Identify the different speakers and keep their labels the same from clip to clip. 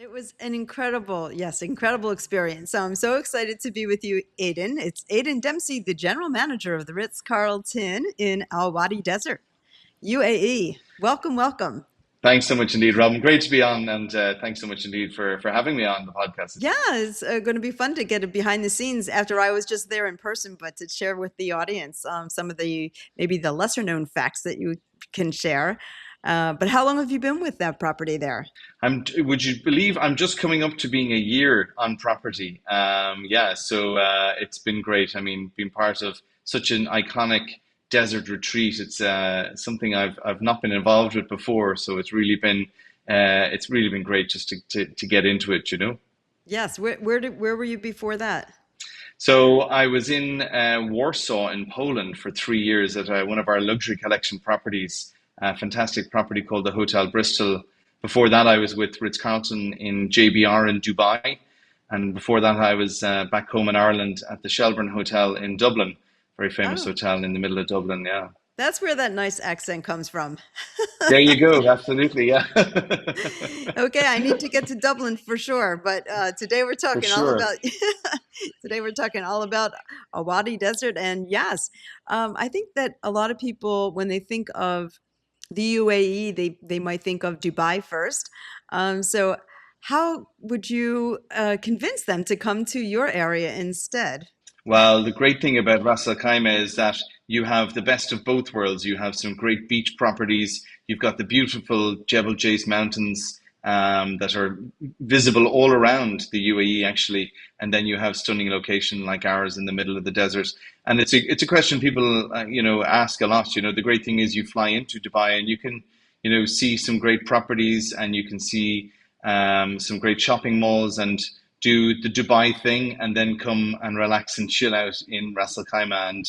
Speaker 1: It was an incredible experience. So I'm so excited to be with you, Aidan. It's Aidan Dempsey, the general manager of the Ritz-Carlton in Al Wadi Desert, UAE. Welcome, welcome.
Speaker 2: Thanks so much indeed, Robyn. Great to be on, and thanks so much indeed for having me on the podcast.
Speaker 1: Yeah, it's going to be fun to get a behind the scenes after I was just there in person, but to share with the audience some of the maybe the lesser known facts that you can share. But how long have you been with that property there?
Speaker 2: Would you believe I'm just coming up to being a year on property? Yeah, so it's been great. I mean, being part of such an iconic desert retreat, it's something I've not been involved with before, so it's really been great just to get into it, you know.
Speaker 1: Yes, where were you before that?
Speaker 2: So I was in Warsaw in Poland for 3 years at one of our luxury collection properties, a fantastic property called the Hotel Bristol. Before that, I was with Ritz-Carlton in JBR in Dubai. And before that, I was back home in Ireland at the Shelbourne Hotel in Dublin, very famous
Speaker 1: Oh,
Speaker 2: hotel in the middle of Dublin. Yeah.
Speaker 1: that's where that nice accent comes from.
Speaker 2: There you go. Absolutely. Yeah.
Speaker 1: Okay, I need to get to Dublin for sure. But today we're
Speaker 2: For
Speaker 1: talking all
Speaker 2: sure.
Speaker 1: about today we're talking all about a Wadi Desert, and yes, I think that a lot of people when they think of the UAE, they might think of Dubai first. So, how would you convince them to come to your area instead?
Speaker 2: Well, the great thing about Ras Al Khaimah is that you have the best of both worlds. You have some great beach properties. You've got the beautiful Jebel Jais mountains that are visible all around the UAE, actually, and then you have stunning location like ours in the middle of the desert. And it's a question people ask a lot. You know, the great thing is you fly into Dubai and you can see some great properties and you can see some great shopping malls and do the Dubai thing and then come and relax and chill out in Ras Al Khaimah. And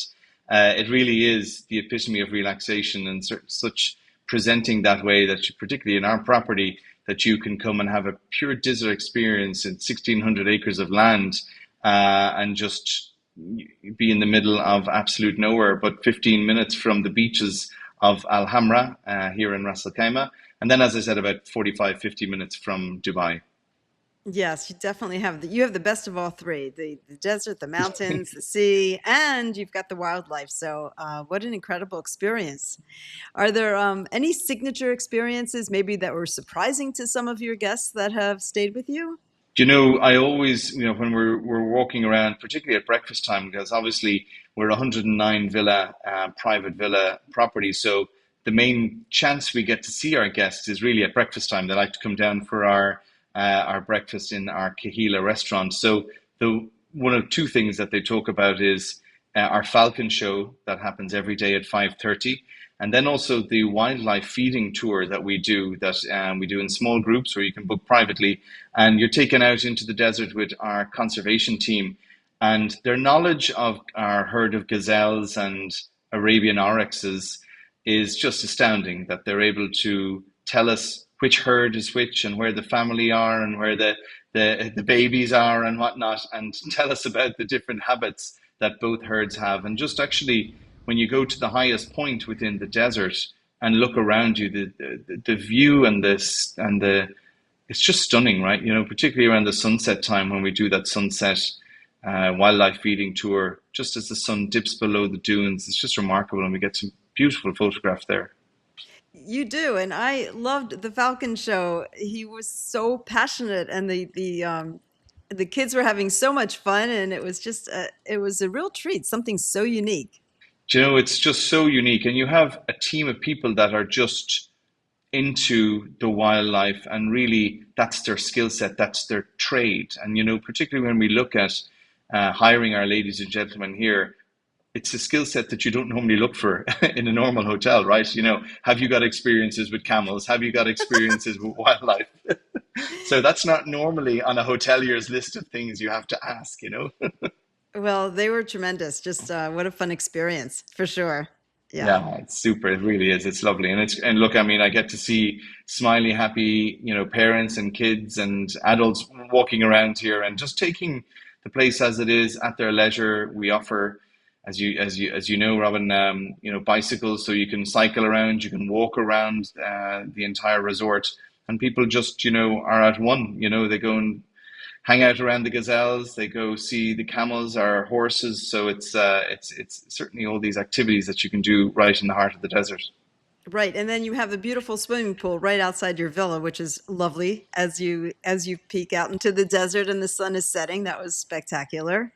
Speaker 2: it really is the epitome of relaxation and such presenting that way that particularly in our property, that you can come and have a pure desert experience in 1,600 acres of land and just be in the middle of absolute nowhere, but 15 minutes from the beaches of Al Hamra here in Ras Al Khaimah. And then, as I said, about 45, 50 minutes from Dubai.
Speaker 1: Yes, you definitely have you have the best of all three, the desert, the mountains, the sea, and you've got the wildlife. So, what an incredible experience. Are there any signature experiences maybe that were surprising to some of your guests that have stayed with you?
Speaker 2: I always, when we're walking around, particularly at breakfast time, because obviously we're 109 villa, private villa property. So the main chance we get to see our guests is really at breakfast time. They like to come down for our breakfast in our Kahila restaurant. So the one of two things that they talk about is our falcon show that happens every day at 5:30, and then also the wildlife feeding tour that we do in small groups where you can book privately, and you're taken out into the desert with our conservation team, and their knowledge of our herd of gazelles and Arabian oryxes is just astounding. That they're able to tell us which herd is which and where the family are and where the babies are and whatnot, and tell us about the different habits that both herds have. And just actually, when you go to the highest point within the desert and look around you, the view and the it's just stunning, right? You know, particularly around the sunset time when we do that sunset wildlife feeding tour, just as the sun dips below the dunes, it's just remarkable, and we get some beautiful photographs there.
Speaker 1: You do, and I loved the Falcon show. He was so passionate, and the kids were having so much fun, and it was a real treat, something so unique.
Speaker 2: Do you know, it's just so unique, and you have a team of people that are just into the wildlife, and really that's their skill set, that's their trade. And particularly when we look at hiring our ladies and gentlemen here, it's a skill set that you don't normally look for in a normal hotel, right? Have you got experiences with camels? Have you got experiences with wildlife? So that's not normally on a hotelier's list of things you have to ask.
Speaker 1: Well, they were tremendous. Just what a fun experience for sure. Yeah.
Speaker 2: Yeah, it's super. It really is. It's lovely. And look, I mean, I get to see smiley, happy, parents and kids and adults walking around here and just taking the place as it is at their leisure. We offer, as you know, Robyn, bicycles, so you can cycle around, you can walk around the entire resort, and people just, are at one. They go and hang out around the gazelles. They go see the camels or horses. So it's certainly all these activities that you can do right in the heart of the desert.
Speaker 1: Right, and then you have a beautiful swimming pool right outside your villa, which is lovely as you peek out into the desert and the sun is setting. That was spectacular.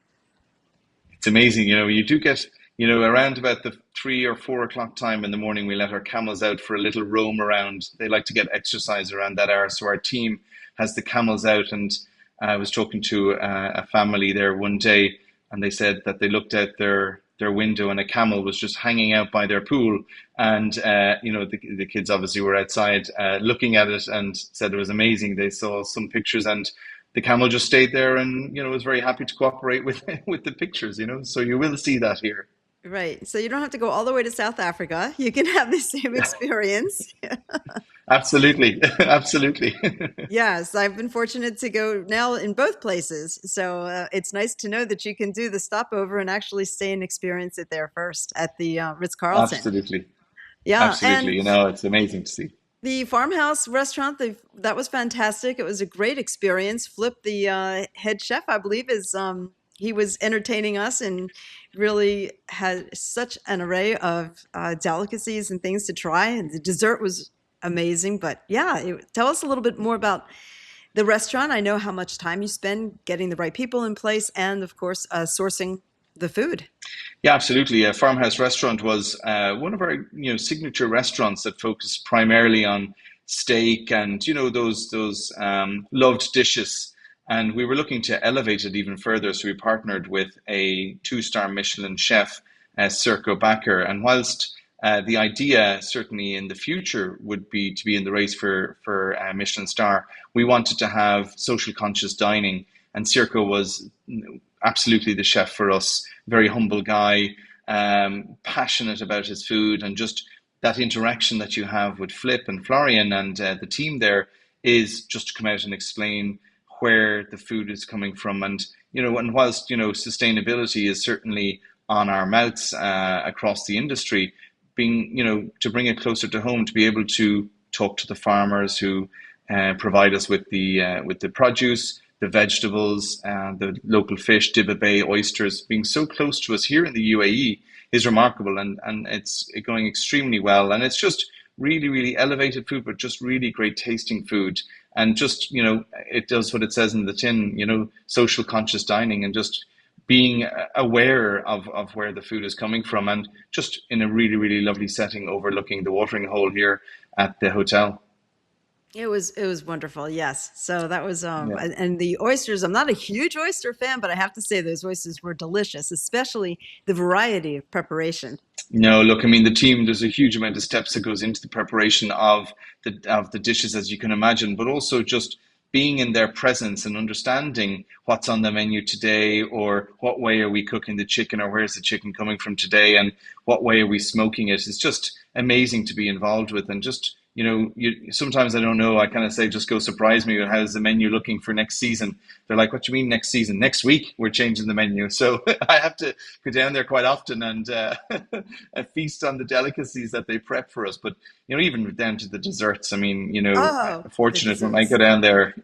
Speaker 2: It's amazing. You do get, around about the 3 or 4 o'clock time in the morning, we let our camels out for a little roam around. They like to get exercise around that hour. So our team has the camels out. And I was talking to a family there one day, and they said that they looked out their window and a camel was just hanging out by their pool. And, the kids obviously were outside looking at it and said it was amazing. They saw some pictures, and the camel just stayed there and was very happy to cooperate with with the pictures. So you will see that here.
Speaker 1: Right, so you don't have to go all the way to South Africa. You can have the same
Speaker 2: Yeah,
Speaker 1: experience.
Speaker 2: absolutely. Absolutely.
Speaker 1: Yes, I've been fortunate to go now in both places. So it's nice to know that you can do the stopover and actually stay and experience it there first at the Ritz-Carlton.
Speaker 2: Absolutely.
Speaker 1: Yeah,
Speaker 2: Absolutely.
Speaker 1: and
Speaker 2: It's amazing to see.
Speaker 1: the farmhouse restaurant, that was fantastic. It was a great experience. Flip, the head chef, I believe, he was entertaining us and really had such an array of delicacies and things to try. And the dessert was amazing. But yeah, tell us a little bit more about the restaurant. I know how much time you spend getting the right people in place and, of course, sourcing the food.
Speaker 2: Yeah, absolutely. Farmhouse Restaurant was one of our signature restaurants that focused primarily on steak and those loved dishes. And we were looking to elevate it even further, so we partnered with a two-star Michelin chef, Serko Bakker. And whilst the idea certainly in the future would be to be in the race for a Michelin star, we wanted to have social conscious dining, and Serko was absolutely the chef for us. Very humble guy, passionate about his food, and just that interaction that you have with Flip and Florian and the team there is just to come out and explain where the food is coming from. And whilst sustainability is certainly on our mouths across the industry, being to bring it closer to home, to be able to talk to the farmers who provide us with the produce, the vegetables, the local fish, Dibba Bay oysters, being so close to us here in the UAE is remarkable, and it's going extremely well. And it's just really, really elevated food, but just really great tasting food. And just, it does what it says in the tin, social conscious dining, and just being aware of where the food is coming from, and just in a really, really lovely setting overlooking the watering hole here at the hotel.
Speaker 1: It was wonderful. Yes. So that was
Speaker 2: Yeah.
Speaker 1: and the oysters, I'm not a huge oyster fan, but I have to say those oysters were delicious, especially the variety of preparation.
Speaker 2: No, look, I mean, the team, there's a huge amount of steps that goes into the preparation of the dishes, as you can imagine, but also just being in their presence and understanding what's on the menu today, or what way are we cooking the chicken, or where's the chicken coming from today, and what way are we smoking it. It's just amazing to be involved with. And just, sometimes I don't know, I kind of say, just go surprise me with how's the menu looking for next season. They're like, what do you mean next season? Next week we're changing the menu. So I have to go down there quite often and feast on the delicacies that they prep for us. But even down to the desserts. I mean,
Speaker 1: Oh, the
Speaker 2: fortunate when I
Speaker 1: desserts.
Speaker 2: go down there,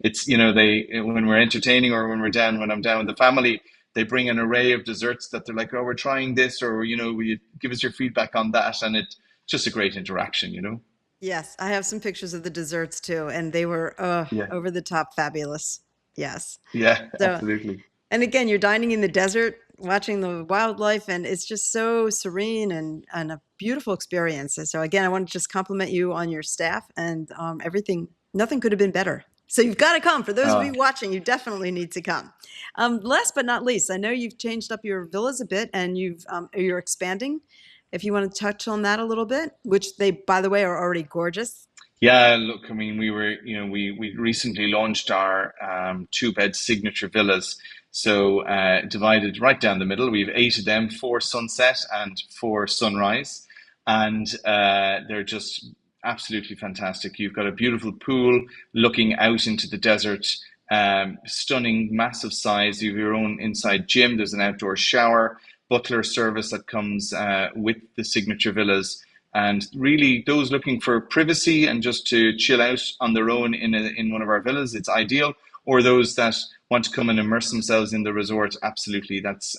Speaker 2: it's they when we're entertaining, or when I'm down with the family, they bring an array of desserts that they're like, oh, we're trying this, or will you give us your feedback on that? And it's just a great interaction.
Speaker 1: Yes, I have some pictures of the desserts too, and they were
Speaker 2: Yeah,
Speaker 1: over the top fabulous. Yes.
Speaker 2: yeah,
Speaker 1: So,
Speaker 2: absolutely.
Speaker 1: and again, you're dining in the desert, watching the wildlife, and it's just so serene and a beautiful experience. And so again, I want to just compliment you on your staff and everything. Nothing could have been better. So you've got to come. For those of
Speaker 2: Uh,
Speaker 1: you watching, you definitely need to come. Last but not least, I know you've changed up your villas a bit, and you're expanding. If you want to touch on that a little bit, which they, by the way, are already gorgeous.
Speaker 2: Yeah, look, I mean, we recently launched our two-bed signature villas. So divided right down the middle, we have eight of them, four sunset and four sunrise, and they're just absolutely fantastic. You've got a beautiful pool looking out into the desert, stunning, massive size. You have your own inside gym. There's an outdoor shower, butler service that comes with the signature villas. And really, those looking for privacy and just to chill out on their own in one of our villas, it's ideal. Or those that want to come and immerse themselves in the resort, absolutely, that's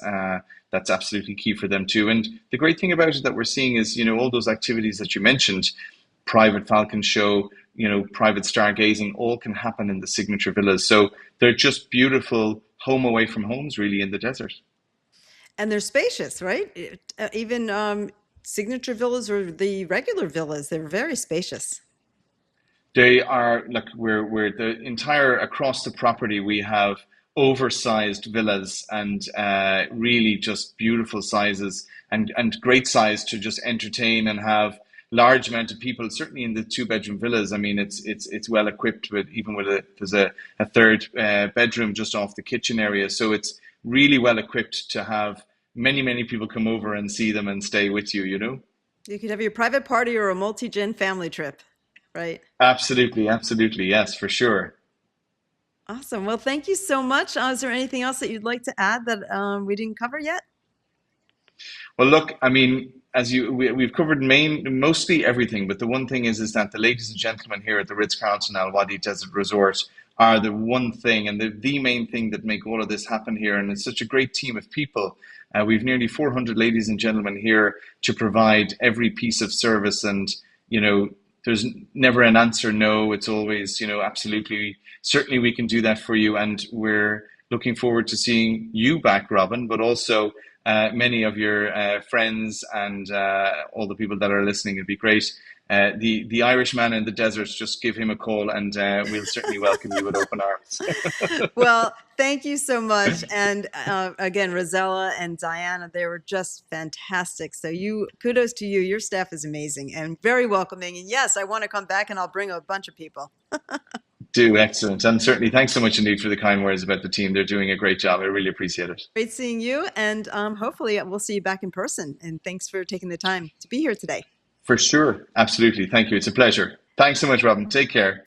Speaker 2: absolutely key for them too. And the great thing about it that we're seeing is, all those activities that you mentioned, private falcon show, private stargazing, all can happen in the signature villas. So they're just beautiful home away from homes, really, in the desert.
Speaker 1: And they're spacious, right? Even signature villas or the regular villas, they're very spacious.
Speaker 2: They are like we're the entire across the property. We have oversized villas and really just beautiful sizes and great size to just entertain and have large amount of people. Certainly in the two-bedroom villas, I mean it's well equipped with even with there's a third bedroom just off the kitchen area, so it's really well equipped to have many people come over and see them and stay with you.
Speaker 1: You could have your private party or a multi-gen family trip, right?
Speaker 2: Absolutely, absolutely, yes, for sure.
Speaker 1: Awesome. Well, thank you so much. Is there anything else that you'd like to add that we didn't cover yet?
Speaker 2: Well, look, I mean, we've covered mostly everything, but the one thing is that the ladies and gentlemen here at the Ritz-Carlton Al Wadi Desert Resort are the one thing and the main thing that make all of this happen here. And it's such a great team of people. We've nearly 400 ladies and gentlemen here to provide every piece of service, and there's never an answer no. It's always absolutely, certainly we can do that for you, and we're looking forward to seeing you back, Robyn, but also many of your friends and all the people that are listening. It'd be great. The Irishman in the desert, just give him a call, and we'll certainly welcome you with open arms.
Speaker 1: Well, thank you so much. And again, Rosella and Diana, they were just fantastic. So kudos to you. Your staff is amazing and very welcoming. And yes, I want to come back and I'll bring a bunch of people.
Speaker 2: Do excellent, and certainly thanks so much indeed for the kind words about the team. They're doing a great job. I really appreciate it.
Speaker 1: Great seeing you, and hopefully we'll see you back in person. And thanks for taking the time to be here today.
Speaker 2: For sure, absolutely. Thank you. It's a pleasure. Thanks so much, Robyn. Take care.